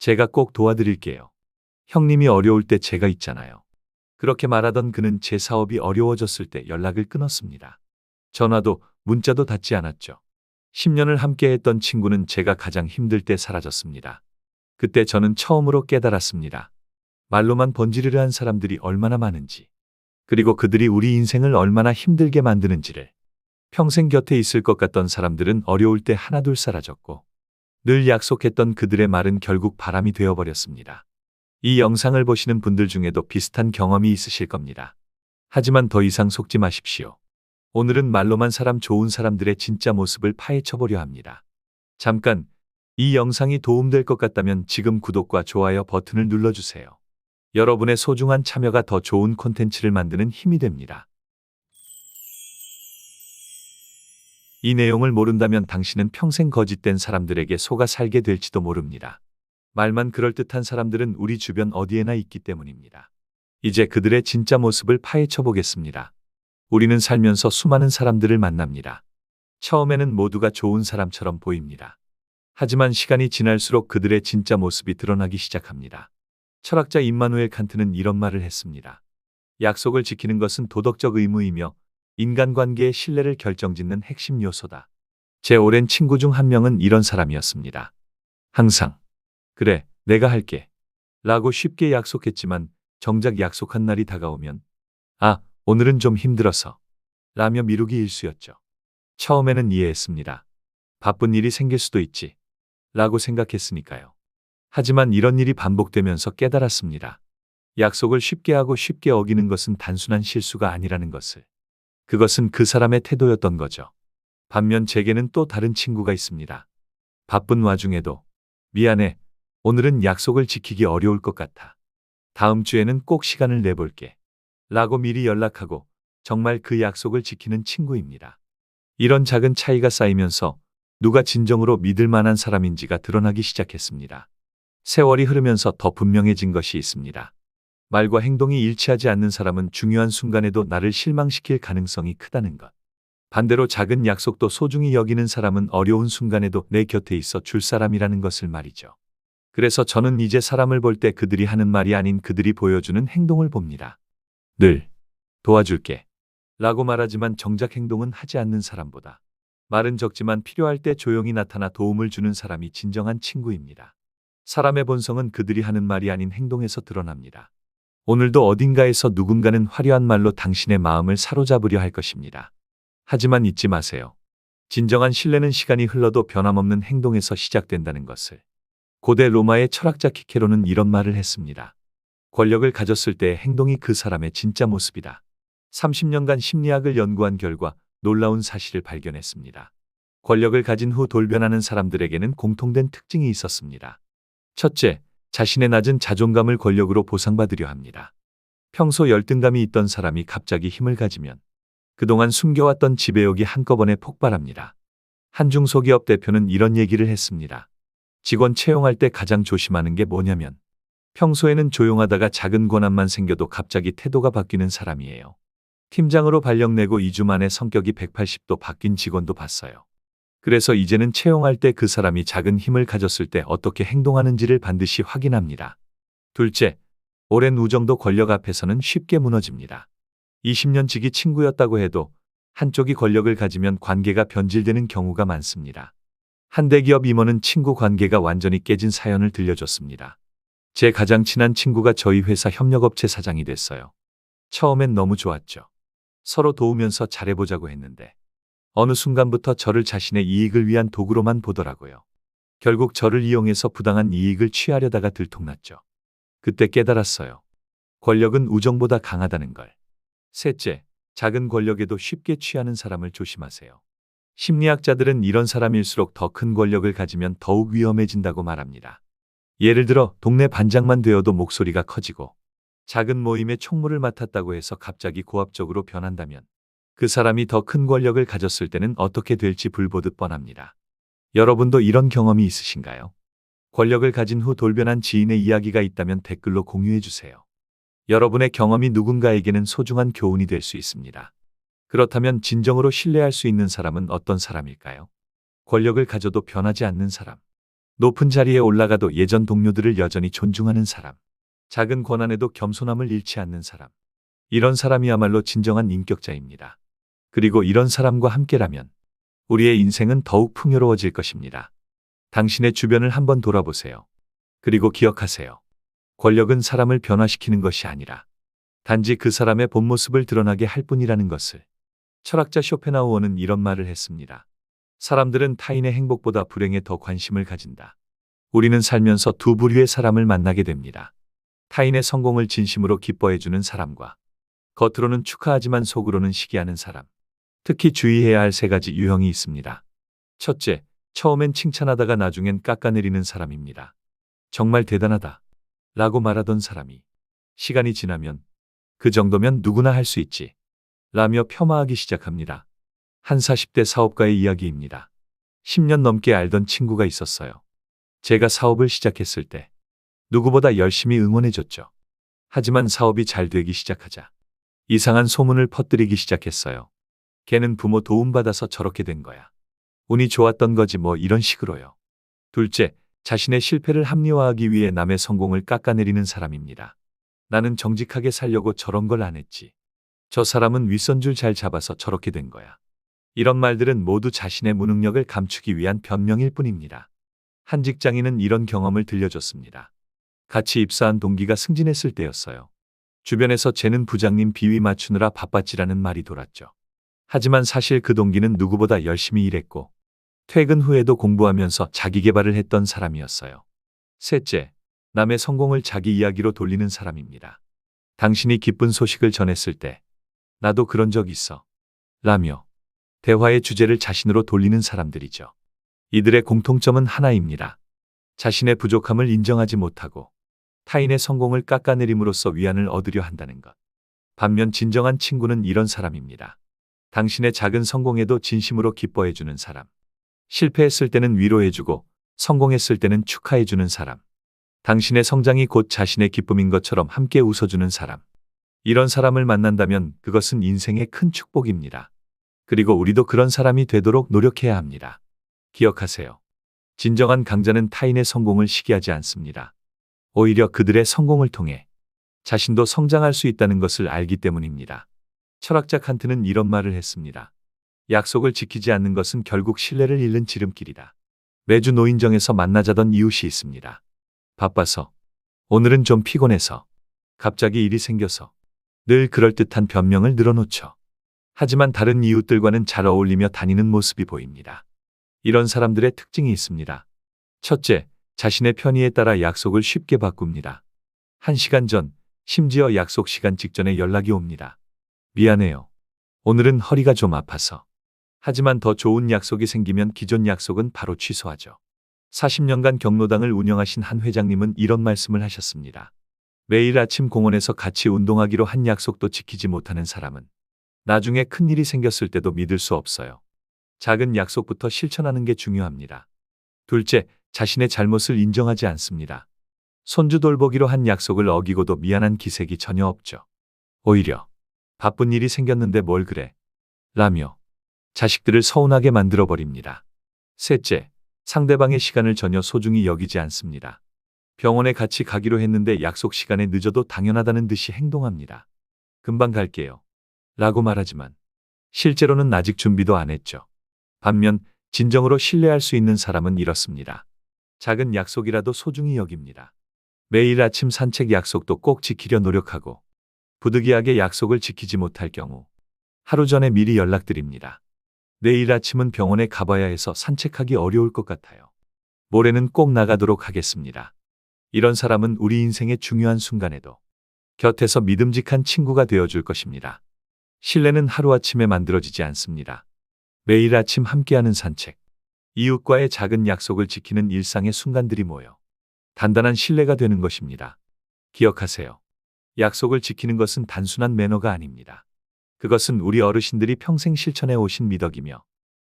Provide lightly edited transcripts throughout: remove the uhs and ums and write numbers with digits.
제가 꼭 도와드릴게요. 형님이 어려울 때 제가 있잖아요. 그렇게 말하던 그는 제 사업이 어려워졌을 때 연락을 끊었습니다. 전화도 문자도 닿지 않았죠. 10년을 함께했던 친구는 제가 가장 힘들 때 사라졌습니다. 그때 저는 처음으로 깨달았습니다. 말로만 번지르르한 사람들이 얼마나 많은지, 그리고 그들이 우리 인생을 얼마나 힘들게 만드는지를. 평생 곁에 있을 것 같던 사람들은 어려울 때 하나둘 사라졌고, 늘 약속했던 그들의 말은 결국 바람이 되어버렸습니다. 이 영상을 보시는 분들 중에도 비슷한 경험이 있으실 겁니다. 하지만 더 이상 속지 마십시오. 오늘은 말로만 사람 좋은 사람들의 진짜 모습을 파헤쳐보려 합니다. 잠깐, 이 영상이 도움될 것 같다면 지금 구독과 좋아요 버튼을 눌러주세요. 여러분의 소중한 참여가 더 좋은 콘텐츠를 만드는 힘이 됩니다. 이 내용을 모른다면 당신은 평생 거짓된 사람들에게 속아 살게 될지도 모릅니다. 말만 그럴듯한 사람들은 우리 주변 어디에나 있기 때문입니다. 이제 그들의 진짜 모습을 파헤쳐 보겠습니다. 우리는 살면서 수많은 사람들을 만납니다. 처음에는 모두가 좋은 사람처럼 보입니다. 하지만 시간이 지날수록 그들의 진짜 모습이 드러나기 시작합니다. 철학자 임마누엘 칸트는 이런 말을 했습니다. 약속을 지키는 것은 도덕적 의무이며 인간관계의 신뢰를 결정짓는 핵심 요소다. 제 오랜 친구 중 한 명은 이런 사람이었습니다. 항상 그래, 내가 할게 라고 쉽게 약속했지만 정작 약속한 날이 다가오면 오늘은 좀 힘들어서 라며 미루기 일쑤였죠. 처음에는 이해했습니다. 바쁜 일이 생길 수도 있지 라고 생각했으니까요. 하지만 이런 일이 반복되면서 깨달았습니다. 약속을 쉽게 하고 쉽게 어기는 것은 단순한 실수가 아니라는 것을. 그것은 그 사람의 태도였던 거죠. 반면 제게는 또 다른 친구가 있습니다. 바쁜 와중에도 미안해, 오늘은 약속을 지키기 어려울 것 같아. 다음 주에는 꼭 시간을 내볼게 라고 미리 연락하고 정말 그 약속을 지키는 친구입니다. 이런 작은 차이가 쌓이면서 누가 진정으로 믿을 만한 사람인지가 드러나기 시작했습니다. 세월이 흐르면서 더 분명해진 것이 있습니다. 말과 행동이 일치하지 않는 사람은 중요한 순간에도 나를 실망시킬 가능성이 크다는 것. 반대로 작은 약속도 소중히 여기는 사람은 어려운 순간에도 내 곁에 있어 줄 사람이라는 것을 말이죠. 그래서 저는 이제 사람을 볼 때 그들이 하는 말이 아닌 그들이 보여주는 행동을 봅니다. 늘 도와줄게 라고 말하지만 정작 행동은 하지 않는 사람보다 말은 적지만 필요할 때 조용히 나타나 도움을 주는 사람이 진정한 친구입니다. 사람의 본성은 그들이 하는 말이 아닌 행동에서 드러납니다. 오늘도 어딘가에서 누군가는 화려한 말로 당신의 마음을 사로잡으려 할 것입니다. 하지만 잊지 마세요. 진정한 신뢰는 시간이 흘러도 변함없는 행동에서 시작된다는 것을. 고대 로마의 철학자 키케로는 이런 말을 했습니다. 권력을 가졌을 때의 행동이 그 사람의 진짜 모습이다. 30년간 심리학을 연구한 결과 놀라운 사실을 발견했습니다. 권력을 가진 후 돌변하는 사람들에게는 공통된 특징이 있었습니다. 첫째, 자신의 낮은 자존감을 권력으로 보상받으려 합니다. 평소 열등감이 있던 사람이 갑자기 힘을 가지면 그동안 숨겨왔던 지배욕이 한꺼번에 폭발합니다. 한 중소기업 대표는 이런 얘기를 했습니다. 직원 채용할 때 가장 조심하는 게 뭐냐면 평소에는 조용하다가 작은 권한만 생겨도 갑자기 태도가 바뀌는 사람이에요. 팀장으로 발령내고 2주 만에 성격이 180도 바뀐 직원도 봤어요. 그래서 이제는 채용할 때 그 사람이 작은 힘을 가졌을 때 어떻게 행동하는지를 반드시 확인합니다. 둘째, 오랜 우정도 권력 앞에서는 쉽게 무너집니다. 20년 지기 친구였다고 해도 한쪽이 권력을 가지면 관계가 변질되는 경우가 많습니다. 한 대기업 임원은 친구 관계가 완전히 깨진 사연을 들려줬습니다. 제 가장 친한 친구가 저희 회사 협력업체 사장이 됐어요. 처음엔 너무 좋았죠. 서로 도우면서 잘해보자고 했는데 어느 순간부터 저를 자신의 이익을 위한 도구로만 보더라고요. 결국 저를 이용해서 부당한 이익을 취하려다가 들통났죠. 그때 깨달았어요. 권력은 우정보다 강하다는 걸. 셋째, 작은 권력에도 쉽게 취하는 사람을 조심하세요. 심리학자들은 이런 사람일수록 더 큰 권력을 가지면 더욱 위험해진다고 말합니다. 예를 들어 동네 반장만 되어도 목소리가 커지고 작은 모임에 총무를 맡았다고 해서 갑자기 고압적으로 변한다면 그 사람이 더 큰 권력을 가졌을 때는 어떻게 될지 불보듯 뻔합니다. 여러분도 이런 경험이 있으신가요? 권력을 가진 후 돌변한 지인의 이야기가 있다면 댓글로 공유해 주세요. 여러분의 경험이 누군가에게는 소중한 교훈이 될 수 있습니다. 그렇다면 진정으로 신뢰할 수 있는 사람은 어떤 사람일까요? 권력을 가져도 변하지 않는 사람. 높은 자리에 올라가도 예전 동료들을 여전히 존중하는 사람. 작은 권한에도 겸손함을 잃지 않는 사람. 이런 사람이야말로 진정한 인격자입니다. 그리고 이런 사람과 함께라면 우리의 인생은 더욱 풍요로워질 것입니다. 당신의 주변을 한번 돌아보세요. 그리고 기억하세요. 권력은 사람을 변화시키는 것이 아니라 단지 그 사람의 본 모습을 드러나게 할 뿐이라는 것을. 철학자 쇼펜하우어는 이런 말을 했습니다. 사람들은 타인의 행복보다 불행에 더 관심을 가진다. 우리는 살면서 두 부류의 사람을 만나게 됩니다. 타인의 성공을 진심으로 기뻐해주는 사람과 겉으로는 축하하지만 속으로는 시기하는 사람. 특히 주의해야 할 세 가지 유형이 있습니다. 첫째, 처음엔 칭찬하다가 나중엔 깎아내리는 사람입니다. 정말 대단하다 라고 말하던 사람이 시간이 지나면 그 정도면 누구나 할 수 있지 라며 폄하하기 시작합니다. 한 40대 사업가의 이야기입니다. 10년 넘게 알던 친구가 있었어요. 제가 사업을 시작했을 때 누구보다 열심히 응원해줬죠. 하지만 사업이 잘 되기 시작하자 이상한 소문을 퍼뜨리기 시작했어요. 걔는 부모 도움받아서 저렇게 된 거야. 운이 좋았던 거지 뭐 이런 식으로요. 둘째, 자신의 실패를 합리화하기 위해 남의 성공을 깎아내리는 사람입니다. 나는 정직하게 살려고 저런 걸 안 했지. 저 사람은 윗선줄 잘 잡아서 저렇게 된 거야. 이런 말들은 모두 자신의 무능력을 감추기 위한 변명일 뿐입니다. 한 직장인은 이런 경험을 들려줬습니다. 같이 입사한 동기가 승진했을 때였어요. 주변에서 쟤는 부장님 비위 맞추느라 바빴지라는 말이 돌았죠. 하지만 사실 그 동기는 누구보다 열심히 일했고 퇴근 후에도 공부하면서 자기 개발을 했던 사람이었어요. 셋째, 남의 성공을 자기 이야기로 돌리는 사람입니다. 당신이 기쁜 소식을 전했을 때 나도 그런 적 있어 라며 대화의 주제를 자신으로 돌리는 사람들이죠. 이들의 공통점은 하나입니다. 자신의 부족함을 인정하지 못하고 타인의 성공을 깎아내림으로써 위안을 얻으려 한다는 것. 반면 진정한 친구는 이런 사람입니다. 당신의 작은 성공에도 진심으로 기뻐해주는 사람. 실패했을 때는 위로해주고 성공했을 때는 축하해주는 사람. 당신의 성장이 곧 자신의 기쁨인 것처럼 함께 웃어주는 사람. 이런 사람을 만난다면 그것은 인생의 큰 축복입니다. 그리고 우리도 그런 사람이 되도록 노력해야 합니다. 기억하세요. 진정한 강자는 타인의 성공을 시기하지 않습니다. 오히려 그들의 성공을 통해 자신도 성장할 수 있다는 것을 알기 때문입니다. 철학자 칸트는 이런 말을 했습니다. 약속을 지키지 않는 것은 결국 신뢰를 잃는 지름길이다. 매주 노인정에서 만나자던 이웃이 있습니다. 바빠서, 오늘은 좀 피곤해서, 갑자기 일이 생겨서 늘 그럴듯한 변명을 늘어놓죠. 하지만 다른 이웃들과는 잘 어울리며 다니는 모습이 보입니다. 이런 사람들의 특징이 있습니다. 첫째, 자신의 편의에 따라 약속을 쉽게 바꿉니다. 1시간 전, 심지어 약속 시간 직전에 연락이 옵니다. 미안해요. 오늘은 허리가 좀 아파서. 하지만 더 좋은 약속이 생기면 기존 약속은 바로 취소하죠. 40년간 경로당을 운영하신 한 회장님은 이런 말씀을 하셨습니다. 매일 아침 공원에서 같이 운동하기로 한 약속도 지키지 못하는 사람은 나중에 큰일이 생겼을 때도 믿을 수 없어요. 작은 약속부터 실천하는 게 중요합니다. 둘째, 자신의 잘못을 인정하지 않습니다. 손주 돌보기로 한 약속을 어기고도 미안한 기색이 전혀 없죠. 오히려 바쁜 일이 생겼는데 뭘 그래? 라며 자식들을 서운하게 만들어버립니다. 셋째, 상대방의 시간을 전혀 소중히 여기지 않습니다. 병원에 같이 가기로 했는데 약속 시간에 늦어도 당연하다는 듯이 행동합니다. 금방 갈게요. 라고 말하지만 실제로는 아직 준비도 안 했죠. 반면 진정으로 신뢰할 수 있는 사람은 이렇습니다. 작은 약속이라도 소중히 여깁니다. 매일 아침 산책 약속도 꼭 지키려 노력하고 부득이하게 약속을 지키지 못할 경우 하루 전에 미리 연락드립니다. 내일 아침은 병원에 가봐야 해서 산책하기 어려울 것 같아요. 모레는 꼭 나가도록 하겠습니다. 이런 사람은 우리 인생의 중요한 순간에도 곁에서 믿음직한 친구가 되어줄 것입니다. 신뢰는 하루아침에 만들어지지 않습니다. 매일 아침 함께하는 산책, 이웃과의 작은 약속을 지키는 일상의 순간들이 모여 단단한 신뢰가 되는 것입니다. 기억하세요. 약속을 지키는 것은 단순한 매너가 아닙니다. 그것은 우리 어르신들이 평생 실천해 오신 미덕이며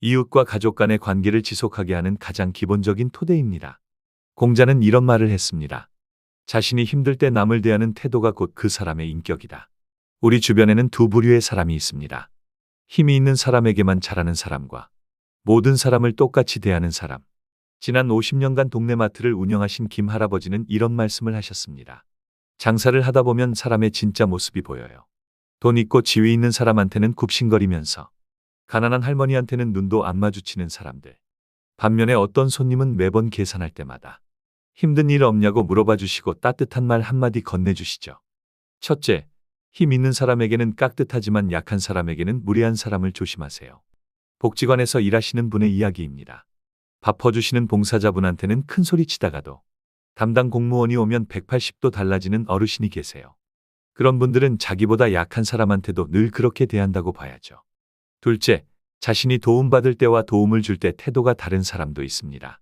이웃과 가족 간의 관계를 지속하게 하는 가장 기본적인 토대입니다. 공자는 이런 말을 했습니다. 자신이 힘들 때 남을 대하는 태도가 곧 그 사람의 인격이다. 우리 주변에는 두 부류의 사람이 있습니다. 힘이 있는 사람에게만 잘하는 사람과 모든 사람을 똑같이 대하는 사람. 지난 50년간 동네 마트를 운영하신 김 할아버지는 이런 말씀을 하셨습니다. 장사를 하다 보면 사람의 진짜 모습이 보여요. 돈 있고 지위 있는 사람한테는 굽신거리면서 가난한 할머니한테는 눈도 안 마주치는 사람들. 반면에 어떤 손님은 매번 계산할 때마다 힘든 일 없냐고 물어봐 주시고 따뜻한 말 한마디 건네주시죠. 첫째, 힘 있는 사람에게는 깍듯하지만 약한 사람에게는 무례한 사람을 조심하세요. 복지관에서 일하시는 분의 이야기입니다. 밥 퍼주시는 봉사자분한테는 큰 소리 치다가도 담당 공무원이 오면 180도 달라지는 어르신이 계세요. 그런 분들은 자기보다 약한 사람한테도 늘 그렇게 대한다고 봐야죠. 둘째, 자신이 도움받을 때와 도움을 줄 때 태도가 다른 사람도 있습니다.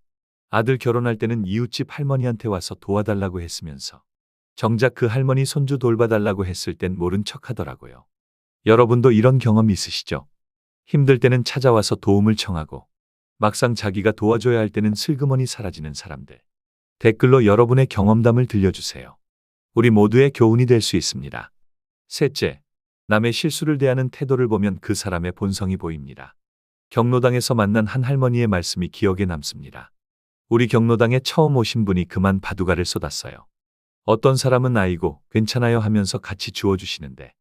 아들 결혼할 때는 이웃집 할머니한테 와서 도와달라고 했으면서 정작 그 할머니 손주 돌봐달라고 했을 땐 모른 척 하더라고요. 여러분도 이런 경험 있으시죠? 힘들 때는 찾아와서 도움을 청하고 막상 자기가 도와줘야 할 때는 슬그머니 사라지는 사람들. 댓글로 여러분의 경험담을 들려주세요. 우리 모두의 교훈이 될 수 있습니다. 셋째, 남의 실수를 대하는 태도를 보면 그 사람의 본성이 보입니다. 경로당에서 만난 한 할머니의 말씀이 기억에 남습니다. 우리 경로당에 처음 오신 분이 그만 바둑알을 쏟았어요. 어떤 사람은 아이고 괜찮아요 하면서 같이 주워주시는데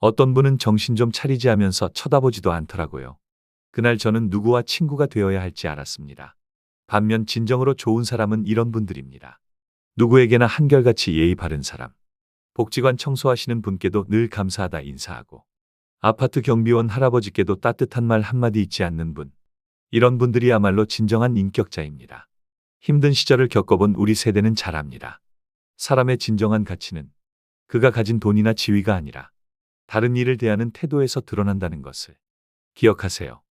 어떤 분은 정신 좀 차리지 하면서 쳐다보지도 않더라고요. 그날 저는 누구와 친구가 되어야 할지 알았습니다. 반면 진정으로 좋은 사람은 이런 분들입니다. 누구에게나 한결같이 예의 바른 사람. 복지관 청소하시는 분께도 늘 감사하다 인사하고 아파트 경비원 할아버지께도 따뜻한 말 한마디 잊지 않는 분. 이런 분들이야말로 진정한 인격자입니다. 힘든 시절을 겪어본 우리 세대는 잘 압니다. 사람의 진정한 가치는 그가 가진 돈이나 지위가 아니라 다른 이를 대하는 태도에서 드러난다는 것을 기억하세요.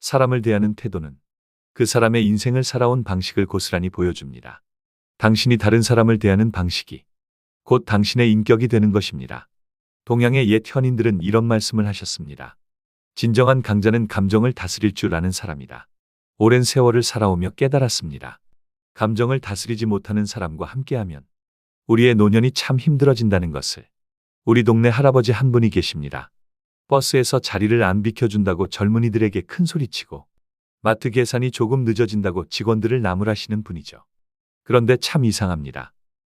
사람을 대하는 태도는 그 사람의 인생을 살아온 방식을 고스란히 보여줍니다. 당신이 다른 사람을 대하는 방식이 곧 당신의 인격이 되는 것입니다. 동양의 옛 현인들은 이런 말씀을 하셨습니다. 진정한 강자는 감정을 다스릴 줄 아는 사람이다. 오랜 세월을 살아오며 깨달았습니다. 감정을 다스리지 못하는 사람과 함께하면 우리의 노년이 참 힘들어진다는 것을. 우리 동네 할아버지 한 분이 계십니다. 버스에서 자리를 안 비켜준다고 젊은이들에게 큰 소리치고 마트 계산이 조금 늦어진다고 직원들을 나무라시는 분이죠. 그런데 참 이상합니다.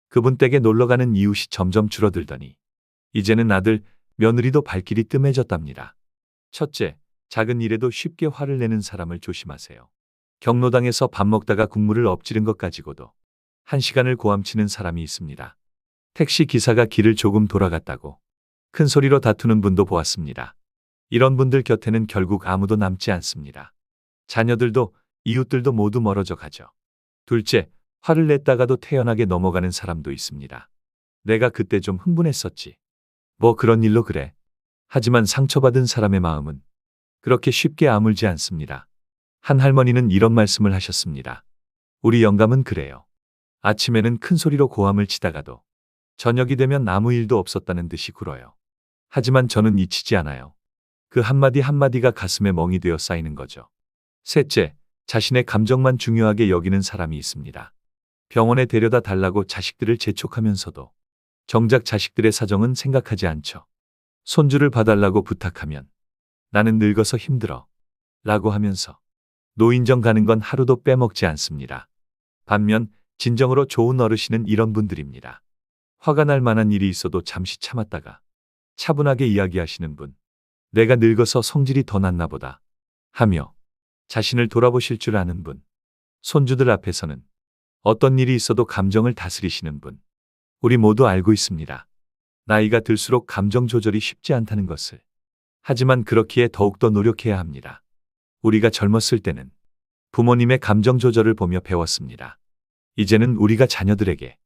그분 댁에 놀러가는 이웃이 점점 줄어들더니 이제는 아들, 며느리도 발길이 뜸해졌답니다. 첫째, 작은 일에도 쉽게 화를 내는 사람을 조심하세요. 경로당에서 밥 먹다가 국물을 엎지른 것 가지고도 1시간을 고함치는 사람이 있습니다. 택시 기사가 길을 조금 돌아갔다고 큰 소리로 다투는 분도 보았습니다. 이런 분들 곁에는 결국 아무도 남지 않습니다. 자녀들도 이웃들도 모두 멀어져 가죠. 둘째, 화를 냈다가도 태연하게 넘어가는 사람도 있습니다. 내가 그때 좀 흥분했었지. 뭐 그런 일로 그래. 하지만 상처받은 사람의 마음은 그렇게 쉽게 아물지 않습니다. 한 할머니는 이런 말씀을 하셨습니다. 우리 영감은 그래요. 아침에는 큰 소리로 고함을 치다가도 저녁이 되면 아무 일도 없었다는 듯이 굴어요. 하지만 저는 잊히지 않아요. 그 한마디 한마디가 가슴에 멍이 되어 쌓이는 거죠. 셋째, 자신의 감정만 중요하게 여기는 사람이 있습니다. 병원에 데려다 달라고 자식들을 재촉하면서도 정작 자식들의 사정은 생각하지 않죠. 손주를 봐달라고 부탁하면 나는 늙어서 힘들어 라고 하면서 노인정 가는 건 하루도 빼먹지 않습니다. 반면 진정으로 좋은 어르신은 이런 분들입니다. 화가 날 만한 일이 있어도 잠시 참았다가 차분하게 이야기하시는 분. 내가 늙어서 성질이 더 났나 보다 하며 자신을 돌아보실 줄 아는 분. 손주들 앞에서는 어떤 일이 있어도 감정을 다스리시는 분. 우리 모두 알고 있습니다. 나이가 들수록 감정 조절이 쉽지 않다는 것을. 하지만 그렇기에 더욱더 노력해야 합니다. 우리가 젊었을 때는 부모님의 감정 조절을 보며 배웠습니다. 이제는 우리가 자녀들에게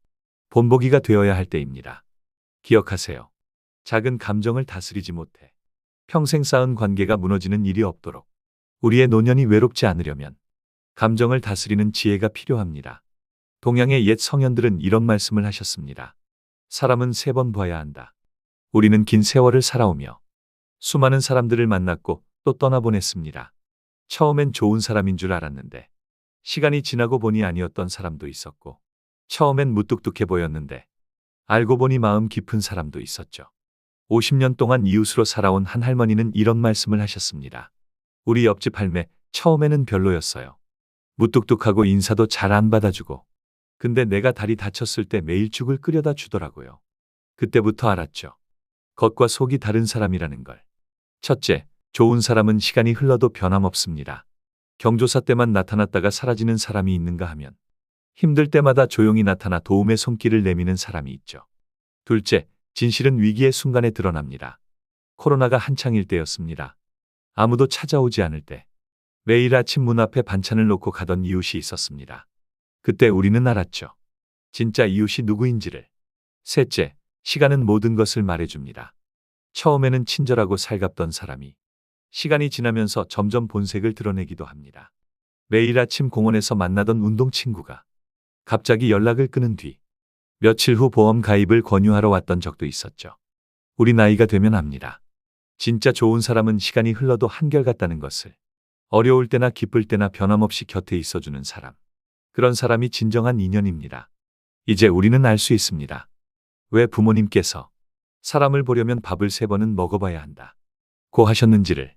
본보기가 되어야 할 때입니다. 기억하세요. 작은 감정을 다스리지 못해 평생 쌓은 관계가 무너지는 일이 없도록 우리의 노년이 외롭지 않으려면 감정을 다스리는 지혜가 필요합니다. 동양의 옛 성현들은 이런 말씀을 하셨습니다. 사람은 3번 봐야 한다. 우리는 긴 세월을 살아오며 수많은 사람들을 만났고 또 떠나보냈습니다. 처음엔 좋은 사람인 줄 알았는데 시간이 지나고 보니 아니었던 사람도 있었고 처음엔 무뚝뚝해 보였는데 알고 보니 마음 깊은 사람도 있었죠. 50년 동안 이웃으로 살아온 한 할머니는 이런 말씀을 하셨습니다. 우리 옆집 할매 처음에는 별로였어요. 무뚝뚝하고 인사도 잘 안 받아주고. 근데 내가 다리 다쳤을 때 매일 죽을 끓여다 주더라고요. 그때부터 알았죠. 겉과 속이 다른 사람이라는 걸. 첫째, 좋은 사람은 시간이 흘러도 변함없습니다. 경조사 때만 나타났다가 사라지는 사람이 있는가 하면 힘들 때마다 조용히 나타나 도움의 손길을 내미는 사람이 있죠. 둘째, 진실은 위기의 순간에 드러납니다. 코로나가 한창일 때였습니다. 아무도 찾아오지 않을 때 매일 아침 문 앞에 반찬을 놓고 가던 이웃이 있었습니다. 그때 우리는 알았죠. 진짜 이웃이 누구인지를. 셋째, 시간은 모든 것을 말해줍니다. 처음에는 친절하고 살갑던 사람이 시간이 지나면서 점점 본색을 드러내기도 합니다. 매일 아침 공원에서 만나던 운동 친구가 갑자기 연락을 끊은 뒤 며칠 후 보험 가입을 권유하러 왔던 적도 있었죠. 우리 나이가 되면 압니다. 진짜 좋은 사람은 시간이 흘러도 한결같다는 것을. 어려울 때나 기쁠 때나 변함없이 곁에 있어주는 사람. 그런 사람이 진정한 인연입니다. 이제 우리는 알 수 있습니다. 왜 부모님께서 사람을 보려면 밥을 3번은 먹어봐야 한다 고 하셨는지를.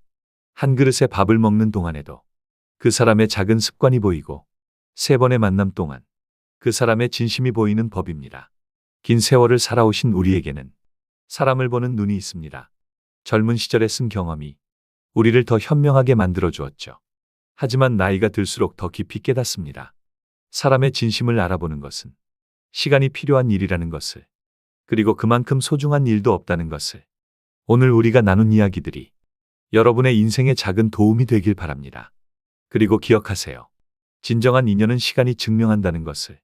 한 그릇에 밥을 먹는 동안에도 그 사람의 작은 습관이 보이고 3번의 만남 동안 그 사람의 진심이 보이는 법입니다. 긴 세월을 살아오신 우리에게는 사람을 보는 눈이 있습니다. 젊은 시절에 쓴 경험이 우리를 더 현명하게 만들어 주었죠. 하지만 나이가 들수록 더 깊이 깨닫습니다. 사람의 진심을 알아보는 것은 시간이 필요한 일이라는 것을, 그리고 그만큼 소중한 일도 없다는 것을. 오늘 우리가 나눈 이야기들이 여러분의 인생에 작은 도움이 되길 바랍니다. 그리고 기억하세요. 진정한 인연은 시간이 증명한다는 것을.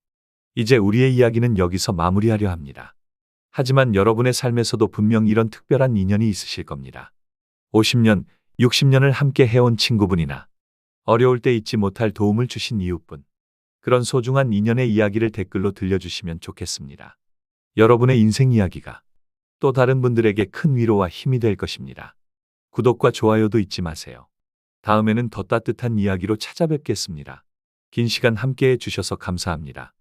이제 우리의 이야기는 여기서 마무리하려 합니다. 하지만 여러분의 삶에서도 분명 이런 특별한 인연이 있으실 겁니다. 50년, 60년을 함께 해온 친구분이나 어려울 때 잊지 못할 도움을 주신 이웃분. 그런 소중한 인연의 이야기를 댓글로 들려주시면 좋겠습니다. 여러분의 인생 이야기가 또 다른 분들에게 큰 위로와 힘이 될 것입니다. 구독과 좋아요도 잊지 마세요. 다음에는 더 따뜻한 이야기로 찾아뵙겠습니다. 긴 시간 함께해 주셔서 감사합니다.